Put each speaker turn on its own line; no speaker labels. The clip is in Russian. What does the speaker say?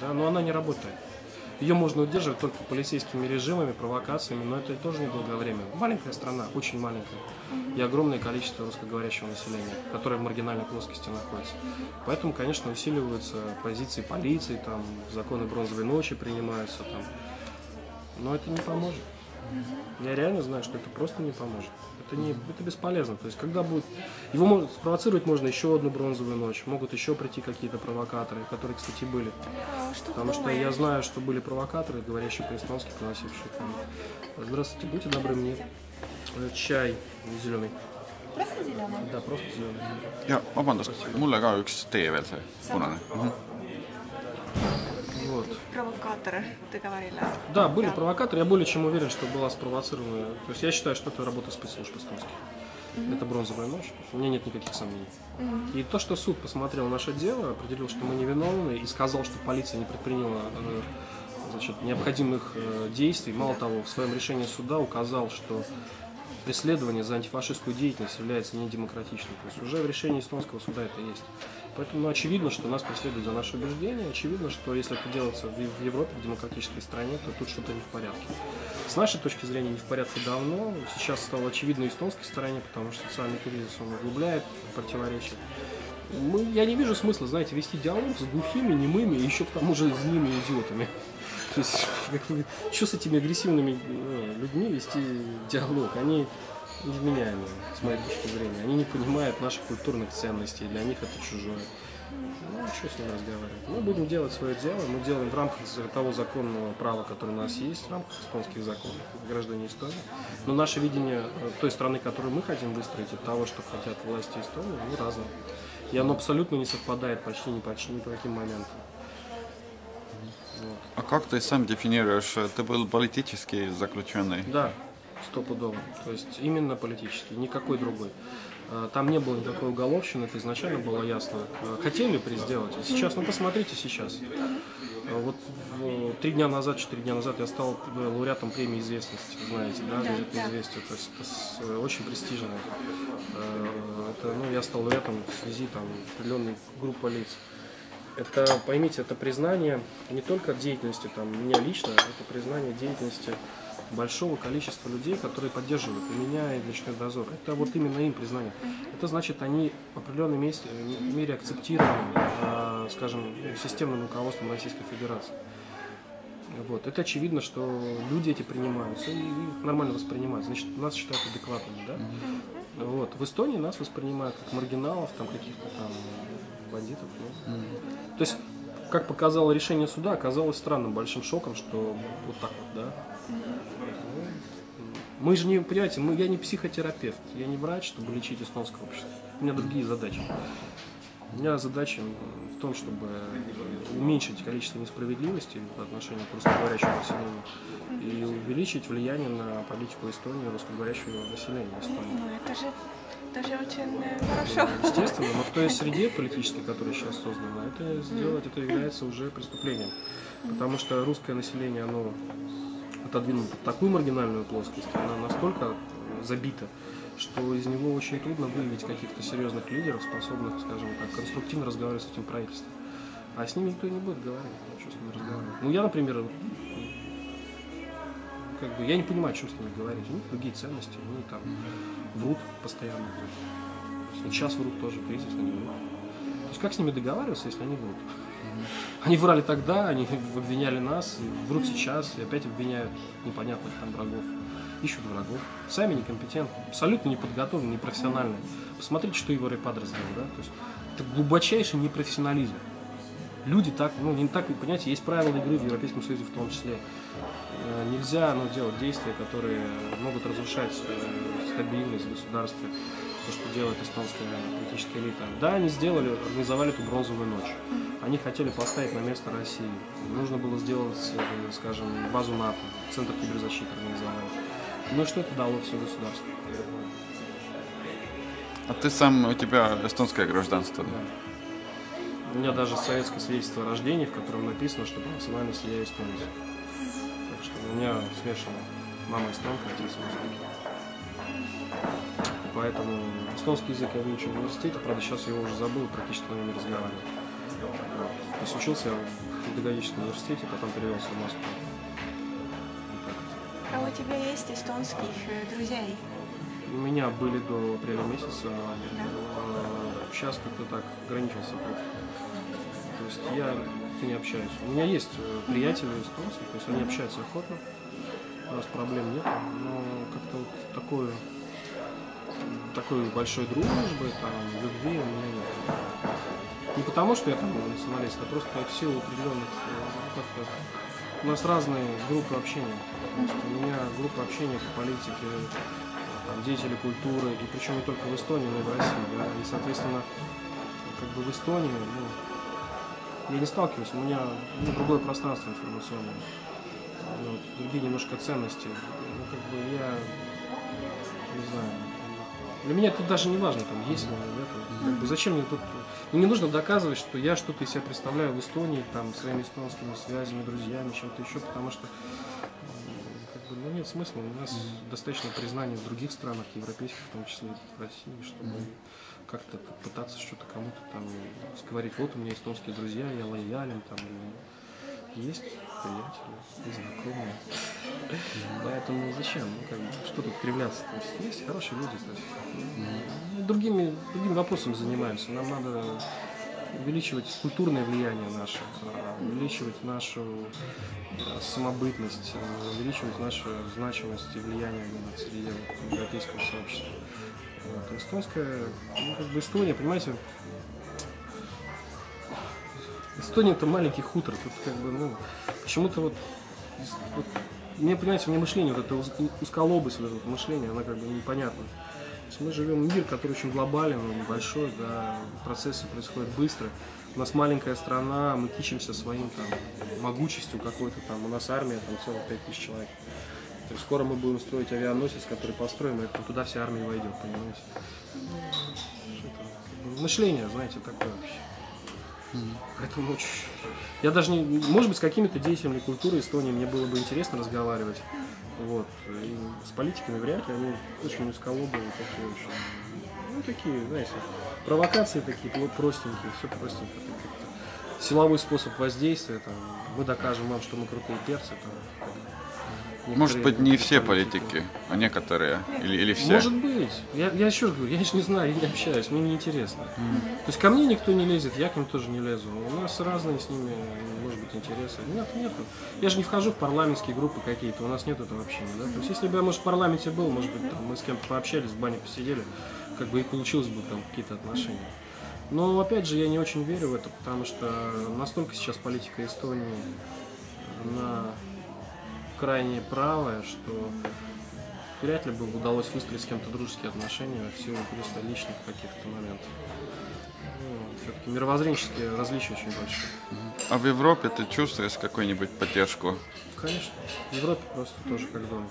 да, но она не работает. Ее можно удерживать только полицейскими режимами, провокациями, но это тоже недолгое время. Маленькая страна, очень маленькая, и огромное количество русскоговорящего населения, которое в маргинальной плоскости находится. Поэтому, конечно, усиливаются позиции полиции, там, законы бронзовой ночи принимаются, там. Но это не поможет. Я реально знаю, что это просто не поможет. Это бесполезно. То есть, когда будет... Его спровоцировать можно еще одну бронзовую ночь. Могут еще прийти какие-то провокаторы, которые, кстати, были. Потому что я знаю, что были провокаторы, говорящие по-эстонски, приносившие там. Здравствуйте, будьте добры, мне чай зеленый.
Просто зеленый?
Да, просто зеленый.
Ja vabandust, mulle ka üks tee veel see punane.
Вот.
Провокаторы, ты говорила.
Да, были провокаторы. Я более чем уверен, что была спровоцирована. То есть я считаю, что это работа спецслужб эстонских. Это бронзовая ночь. У меня нет никаких сомнений. И то, что суд посмотрел наше дело, определил, что мы невиновны, и сказал, что полиция не предприняла необходимых действий. Мало того, в своем решении суда указал, что преследование за антифашистскую деятельность является недемократичным. То есть уже в решении эстонского суда это есть. Поэтому очевидно, что нас преследуют за наши убеждения. Очевидно, что если это делается в Европе, в демократической стране, то тут что-то не в порядке. С нашей точки зрения не в порядке давно. Сейчас стало очевидно и эстонской стороне, потому что социальный кризис он углубляет противоречия. Я не вижу смысла, знаете, вести диалог с глухими, немыми и еще к тому же злыми идиотами. То есть, что с этими агрессивными людьми вести диалог? Они невменяемые, с моей точки зрения. Они не понимают наших культурных ценностей, для них это чужое. Ну, что с ним разговаривать? Мы будем делать свое дело, мы делаем в рамках того законного права, которое у нас есть, в рамках эстонских законов, граждане Эстонии. Но наше видение той страны, которую мы хотим выстроить, и того, что хотят власти Эстонии, разное. И оно абсолютно не совпадает почти ни по каким моментам. Вот.
А как ты сам дефинируешь, ты был политически заключенный?
Да, стопудово. То есть именно политический, никакой другой. Там не было никакой уголовщины, это изначально было ясно. Хотели сделать. Сейчас, посмотрите сейчас. Вот 4 дня назад я стал лауреатом премии «Известность», знаете, да, газета «Известия». То есть это очень престижно. Я стал лауреатом в связи определенной группы лиц. Это, поймите, это признание не только деятельности меня лично, это признание деятельности большого количества людей, которые поддерживают и меня, и «Ночной дозор». Это вот именно им признание. Это значит, они в определенной мере акцептированы, скажем, системным руководством Российской Федерации. Вот. Это очевидно, что люди эти принимаются и их нормально воспринимают. Значит, нас считают адекватными, да? Вот. В Эстонии нас воспринимают как маргиналов, каких-то бандитов. То есть, как показало решение суда, оказалось странным, большим шоком, что вот так вот, да. Мы же не, понимаете, я не психотерапевт, я не врач, чтобы лечить эстонское общество. У меня другие задачи. У меня задача в том, чтобы уменьшить количество несправедливости по отношению к русскоговорящему населению и увеличить влияние на политику Эстонии русскоговорящего населения Эстонии.
Это же очень хорошо.
Естественно, но в той среде политической, которая сейчас создана, это является уже преступлением. Потому что русское население, оно отодвинуто в такую маргинальную плоскость, она настолько забита, что из него очень трудно выявить каких-то серьезных лидеров, способных, скажем так, конструктивно разговаривать с этим правительством. А с ними никто не будет говорить. Что с ними разговаривать? Я, например, я не понимаю, о чем с ними говорить. У них другие ценности, они врут постоянно. Сейчас врут тоже, кризис, они врут. То есть как с ними договариваться, если они врут? Они врали тогда, они обвиняли нас, врут сейчас и опять обвиняют непонятных врагов. Ищут врагов. Сами некомпетентны, абсолютно неподготовлены, непрофессиональны. Посмотрите, что Иво Райпадры сделал, да? То есть это глубочайший непрофессионализм. Люди не так, понимаете, есть правила игры в Европейском Союзе в том числе. Нельзя делать действия, которые могут разрушать стабильность государства, то, что делает эстонская политическая элита. Да, они организовали эту бронзовую ночь. Они хотели поставить на место России. Нужно было сделать, скажем, базу НАТО, центр киберзащиты организовать. Ну и что это дало все государству?
А ты сам, у тебя эстонское гражданство?
Да. У меня даже советское свидетельство о рождении, в котором написано, что по национальности я эстонец. Так что у меня смешано. Мама эстонка, отец русский. Поэтому эстонский язык я выучил в университете, правда сейчас я его уже забыл, практически на нем не разговариваю. То есть учился я в педагогическом университете, потом перевелся в Москву. Вот так вот.
А у тебя есть эстонских друзей?
У меня были до апреля месяца, сейчас как-то так ограничился круг. То есть я не общаюсь. У меня есть приятели эстонцы, то есть они общаются охотно, у нас проблем нет, но как-то вот такой большой дружбы, там, любви у меня нет. Не потому, что я там националист, а просто в силу определенных как-то. У нас разные группы общения. То есть у меня группа общения по политике, там, деятели культуры, и причем не только в Эстонии, но и в России. Да? И, соответственно, как бы в Эстонии, я не сталкиваюсь, у меня другое пространство информационное, вот, другие немножко ценности. Как бы я не знаю. Для меня это даже не важно, там, есть ли это. Как бы, зачем мне тут. Мне не нужно доказывать, что я что-то из себя представляю в Эстонии, там, своими эстонскими связями, друзьями, чем-то еще, потому что нет смысла. У нас достаточно признания в других странах, европейских, в том числе в России, чтобы как-то пытаться что-то кому-то там говорить. Вот у меня эстонские друзья, я лоялен, там, есть приятели, есть знакомые. Поэтому зачем? Что тут кривляться? То есть хорошие люди. То есть, другими вопросами занимаемся. Нам надо увеличивать культурное влияние наше, увеличивать нашу самобытность, увеличивать нашу значимость и влияние среди европейского сообщества. Вот. Эстонская, Эстония, понимаете, Эстония это маленький хутор, тут почему-то мне, понимаете, мне мышление, вот это узколобость, вот это мышление, она как бы непонятна. То есть мы живем в мире, который очень глобален, он небольшой, да, процессы происходят быстро. У нас маленькая страна, мы кичимся своим там могучестью какой-то там, у нас армия там целых 5000 человек. То есть скоро мы будем строить авианосец, который построим, и туда вся армия войдет, понимаете? Мышление, знаете, такое вообще. Поэтому я даже не, может быть, с какими-то деятелями культуры Эстонии мне было бы интересно разговаривать. Вот. И с политиками вряд ли, они очень узколобые, такие очень. Такие, знаете, провокации такие, простенькие, все простенькие. Силовой способ воздействия, там, мы докажем вам, что мы крутые перцы. Там,
может быть, не все политики, а некоторые, или все?
Может быть. Я еще раз говорю, я еще не знаю, я не общаюсь, мне неинтересно. То есть ко мне никто не лезет, я к ним тоже не лезу. У нас разные с ними, может быть, интересы. Нет. Я же не вхожу в парламентские группы какие-то, у нас нет этого общения. Да? То есть если бы я, может, в парламенте был, может быть, там, мы с кем-то пообщались, в бане посидели, как бы и получилось бы там какие-то отношения. Но, опять же, я не очень верю в это, потому что настолько сейчас политика Эстонии, она крайне правая, что вряд ли бы удалось выстроить с кем-то дружеские отношения в силу просто личных каких-то моментов. Все-таки мировоззренческие различия очень большие.
А в Европе ты чувствуешь какую-нибудь поддержку?
Конечно. В Европе просто тоже как дома.